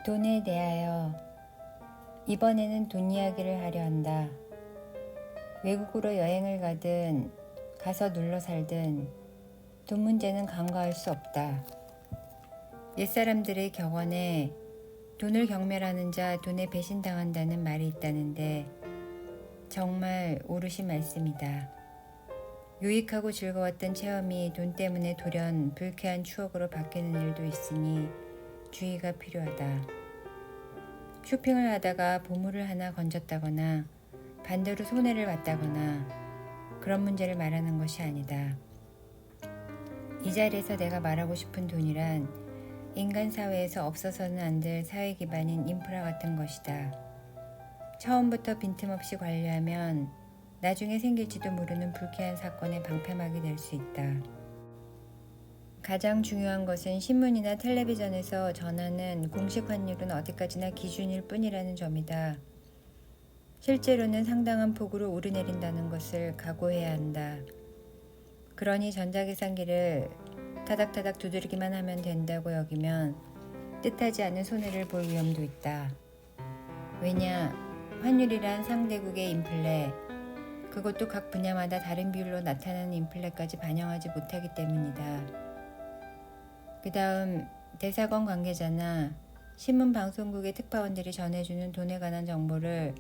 돈에 대하여 이번에는 돈 이야기를 하려 한다. 외국으로 여행을 가든 가서 눌러 살든 돈 문제는 간과할 수 없다. 옛사람들의 격언에 돈을 경멸하는 자 돈에 배신당한다는 말이 있다는데 정말 오롯이 말씀이다. 유익하고 즐거웠던 체험이 돈 때문에 돌연 불쾌한 추억으로 바뀌는 일도 있으니 주의가 필요하다. 쇼핑을 하다가 보물을 하나 건졌다거나 반대로 손해를 봤다거나 그런 문제를 말하는 것이 아니다. 이 자리에서 내가 말하고 싶은 돈이란 인간 사회에서 없어서는 안 될 사회 기반인 인프라 같은 것이다. 처음부터 빈틈없이 관리하면 나중에 생길지도 모르는 불쾌한 사건의 방패막이 될 수 있다. 가장 중요한 것은 신문이나 텔레비전에서 전하는 공식 환율은 어디까지나 기준일 뿐이라는 점이다. 실제로는 상당한 폭으로 오르내린다는 것을 각오해야 한다. 그러니 전자계산기를 타닥타닥 두드리기만 하면 된다고 여기면 뜻하지 않은 손해를 볼 위험도 있다. 왜냐, 환율이란 상대국의 인플레, 그것도 각 분야마다 다른 비율로 나타나는 인플레까지 반영하지 못하기 때문이다. 그 다음 대사관 관계자나 신문방송국의 특파원들이 전해주는 돈에 관한 정보를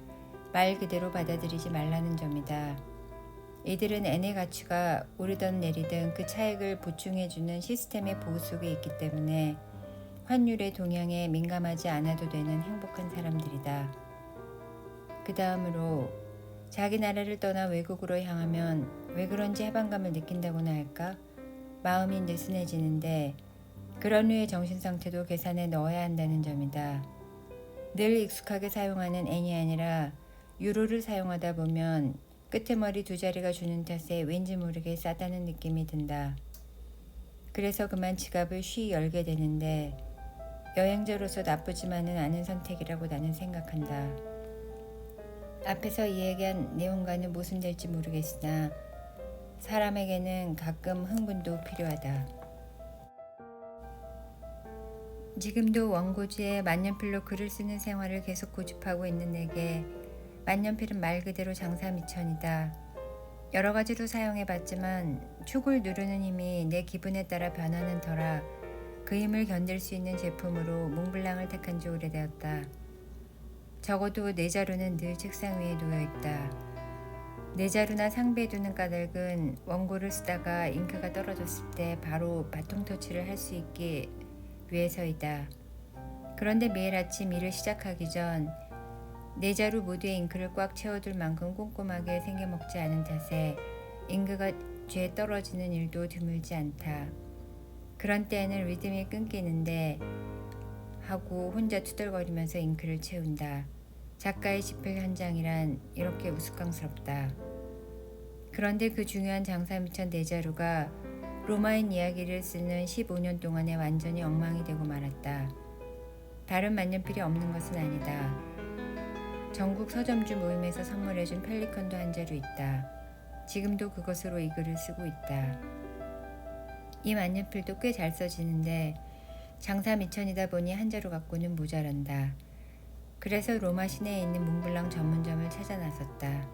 말 그대로 받아들이지 말라는 점이다. 이들은 N의 가치가 오르든 내리든 그 차익을 보충해주는 시스템의 보호 속에 있기 때문에 환율의 동향에 민감하지 않아도 되는 행복한 사람들이다. 그 다음으로 자기 나라를 떠나 외국으로 향하면 왜 그런지 해방감을 느낀다고나 할까? 마음이 느슨해지는데 그런 류의 정신상태도 계산에 넣어야 한다는 점이다. 늘 익숙하게 사용하는 N이 아니라 유로를 사용하다 보면 끄트머리 두 자리가 주는 탓에 왠지 모르게 싸다는 느낌이 든다. 그래서 그만 지갑을 쉬 열게 되는데 여행자로서 나쁘지만은 않은 선택이라고 나는 생각한다. 앞에서 이야기한 내용과는 모순될지 모르겠으나 사람에게는 가끔 흥분도 필요하다. 지금도 원고지에 만년필로 글을 쓰는 생활을 계속 고집하고 있는 내게 만년필은 말 그대로 장사미천이다. 여러 가지로 사용해봤지만 축을 누르는 힘이 내 기분에 따라 변하는 터라 그 힘을 견딜 수 있는 제품으로 몽블랑을 택한 지 오래되었다. 적어도 내 자루는 늘 책상 위에 놓여있다. 내 자루나 상배에 두는 까닭은 원고를 쓰다가 잉크가 떨어졌을 때 바로 바통 터치를 할 수 있기 위해서이다. 그런데 매일 아침 일을 시작하기 전 내 자루 모두에 잉크를 꽉 채워둘 만큼 꼼꼼하게 생겨먹지 않은 탓에 잉크가 죄 떨어지는 일도 드물지 않다. 그런 때에는 리듬이 끊기는데 하고 혼자 투덜거리면서 잉크를 채운다. 작가의 집필 현장이란 이렇게 우스꽝스럽다. 그런데 그 중요한 장사미천 내 자루가 로마인 이야기를 쓰는 15년 동안에 완전히 엉망이 되고 말았다. 다른 만년필이 없는 것은 아니다. 전국 서점주 모임에서 선물해준 펠리컨도 한 자루 있다. 지금도 그것으로 이 글을 쓰고 있다. 이 만년필도 꽤 잘 써지는데 장사 미천이다 보니 한 자루 갖고는 모자란다. 그래서 로마 시내에 있는 몽블랑 전문점을 찾아 나섰다.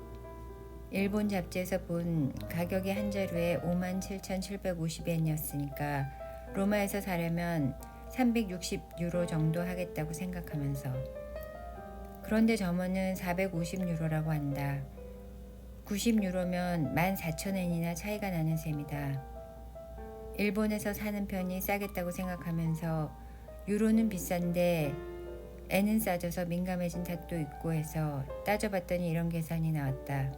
일본 잡지에서 본 가격이 한 자루에 57,750엔이었으니까 로마에서 사려면 360유로 정도 하겠다고 생각하면서. 그런데 점원은 450유로라고 한다. 90유로면 14,000엔이나 차이가 나는 셈이다. 일본에서 사는 편이 싸겠다고 생각하면서 유로는 비싼데 N은 싸져서 민감해진 탓도 있고 해서 따져봤더니 이런 계산이 나왔다.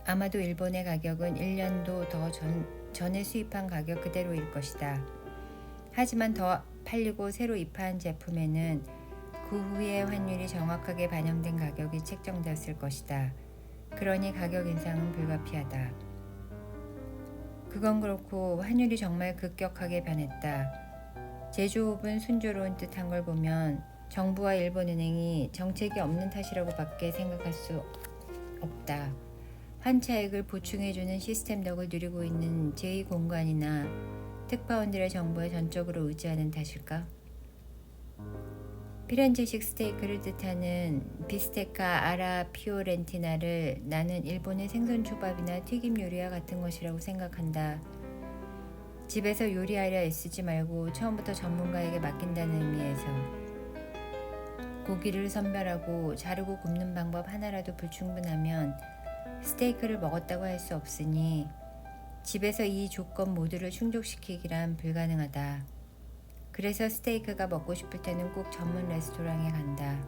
아마도 일본의 가격은 1년도 더 전에 수입한 가격 그대로일 것이다. 하지만 더 팔리고 새로 입하한 제품에는 그 후에 환율이 정확하게 반영된 가격이 책정되었을 것이다. 그러니 가격 인상은 불가피하다. 그건 그렇고 환율이 정말 급격하게 변했다. 제조업은 순조로운 듯한 걸 보면 정부와 일본은행이 정책이 없는 탓이라고 밖에 생각할 수 없다. 환차익을 보충해주는 시스템 덕을 누리고 있는 제2공관이나 특파원들의 정보에 전적으로 의지하는 탓일까? 피렌체식 스테이크를 뜻하는 비스테카 아라 피오렌티나를 나는 일본의 생선 초밥이나 튀김 요리와 같은 것이라고 생각한다. 집에서 요리하려 애쓰지 말고 처음부터 전문가에게 맡긴다는 의미에서 고기를 선별하고 자르고 굽는 방법 하나라도 불충분하면 스테이크를 먹었다고 할 수 없으니 집에서 이 조건 모두를 충족시키기란 불가능하다. 그래서 스테이크가 먹고 싶을 때는 꼭 전문 레스토랑에 간다.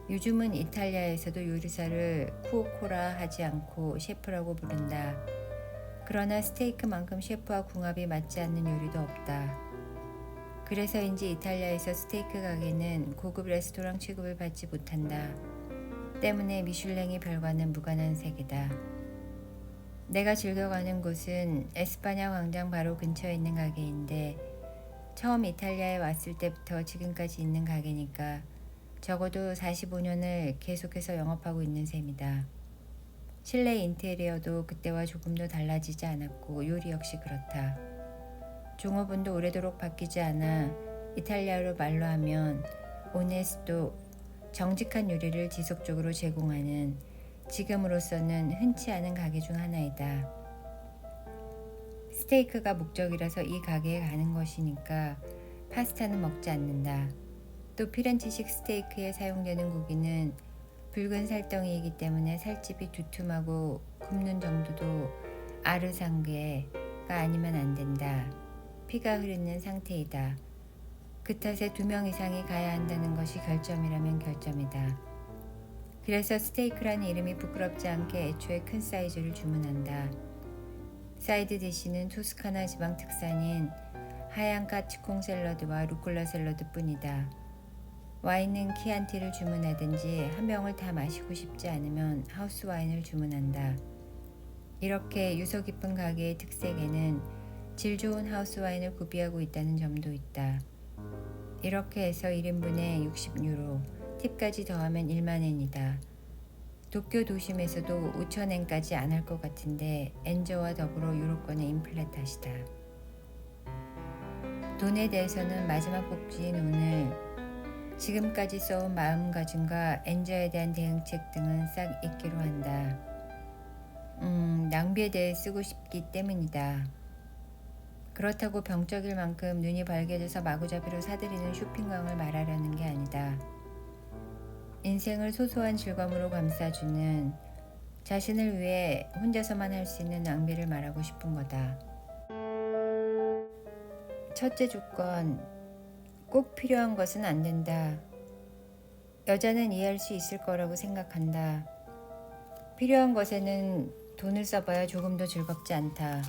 요즘은 이탈리아에서도 요리사를 쿠오코라 하지 않고 셰프라고 부른다. 그러나 스테이크만큼 셰프와 궁합이 맞지 않는 요리도 없다. 그래서인지 이탈리아에서 스테이크 가게는 고급 레스토랑 취급을 받지 못한다. 때문에 미슐랭의 별과는 무관한 세계다. 내가 즐겨가는 곳은 에스파냐 광장 바로 근처에 있는 가게인데 처음 이탈리아에 왔을 때부터 지금까지 있는 가게니까 적어도 45년을 계속해서 영업하고 있는 셈이다. 실내 인테리어도 그때와 조금도 달라지지 않았고 요리 역시 그렇다. 종업원도 오래도록 바뀌지 않아 이탈리아로 말로 하면 오네스토, 정직한 요리를 지속적으로 제공하는 지금으로서는 흔치 않은 가게 중 하나이다. 스테이크가 목적이라서 이 가게에 가는 것이니까 파스타는 먹지 않는다. 또 피렌체식 스테이크에 사용되는 고기는 붉은 살덩이이기 때문에 살집이 두툼하고 굽는 정도도 아르상게가 아니면 안 된다. 피가 흐르는 상태이다. 그 탓에 2명 이상이 가야 한다는 것이 결점이라면 결점이다. 그래서 스테이크라는 이름이 부끄럽지 않게 애초에 큰 사이즈를 주문한다. 사이드 디시는 토스카나 지방 특산인 하얀 까치콩 샐러드와 루꼴라 샐러드 뿐이다. 와인은 키안티를 주문하든지 한 병을 다 마시고 싶지 않으면 하우스 와인을 주문한다. 이렇게 유서 깊은 가게의 특색에는 질 좋은 하우스 와인을 구비하고 있다는 점도 있다. 이렇게 해서 1인분에 60유로, 팁까지 더하면 1만엔이다. 도쿄 도심에서도 5,000엔까지 안 할 것 같은데 엔저와 더불어 유로권의 인플레 탓이다. 돈에 대해서는 마지막 복지인 오늘 지금까지 써온 마음가짐과 엔저에 대한 대응책 등은 싹 잊기로 한다. 낭비에 대해 쓰고 싶기 때문이다. 그렇다고 병적일 만큼 눈이 벌게져서 마구잡이로 사들이는 쇼핑광을 말하려는 게 아니다. 인생을 소소한 즐거움으로 감싸주는 자신을 위해 혼자서만 할 수 있는 낭비를 말하고 싶은 거다. 첫째 조건, 꼭 필요한 것은 안 된다. 여자는 이해할 수 있을 거라고 생각한다. 필요한 것에는 돈을 써봐야 조금 더 즐겁지 않다.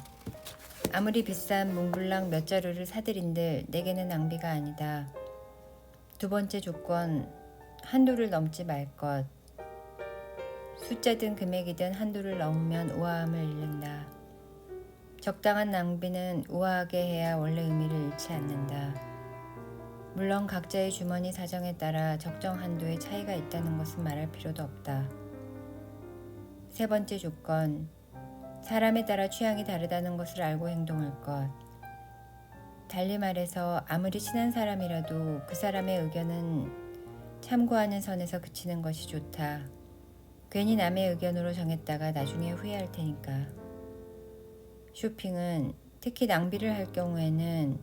아무리 비싼 몽블랑 몇 자루를 사들인들 내게는 낭비가 아니다. 두 번째 조건, 한도를 넘지 말 것. 숫자든 금액이든 한도를 넘으면 우아함을 잃는다. 적당한 낭비는 우아하게 해야 원래 의미를 잃지 않는다. 물론 각자의 주머니 사정에 따라 적정 한도의 차이가 있다는 것은 말할 필요도 없다. 세 번째 조건, 사람에 따라 취향이 다르다는 것을 알고 행동할 것. 달리 말해서 아무리 친한 사람이라도 그 사람의 의견은 참고하는 선에서 그치는 것이 좋다. 괜히 남의 의견으로 정했다가 나중에 후회할 테니까. 쇼핑은 특히 낭비를 할 경우에는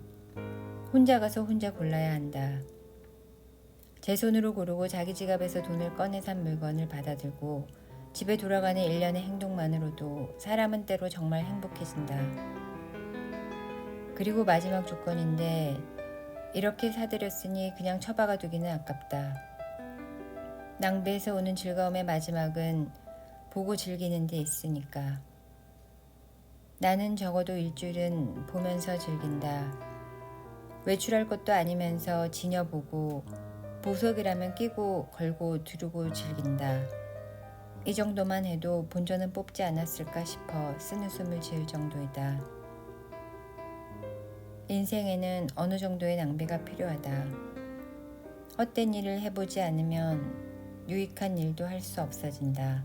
혼자 가서 혼자 골라야 한다. 제 손으로 고르고 자기 지갑에서 돈을 꺼내 산 물건을 받아들고 집에 돌아가는 일련의 행동만으로도 사람은 때로 정말 행복해진다. 그리고 마지막 조건인데 이렇게 사들였으니 그냥 처박아 두기는 아깝다. 낭비에서 오는 즐거움의 마지막은 보고 즐기는 데 있으니까. 나는 적어도 일주일은 보면서 즐긴다. 외출할 것도 아니면서 지녀보고 보석이라면 끼고 걸고 두르고 즐긴다. 이 정도만 해도 본전은 뽑지 않았을까 싶어 쓰는 숨을 지을 정도이다. 인생에는 어느 정도의 낭비가 필요하다. 헛된 일을 해보지 않으면 유익한 일도 할 수 없어진다.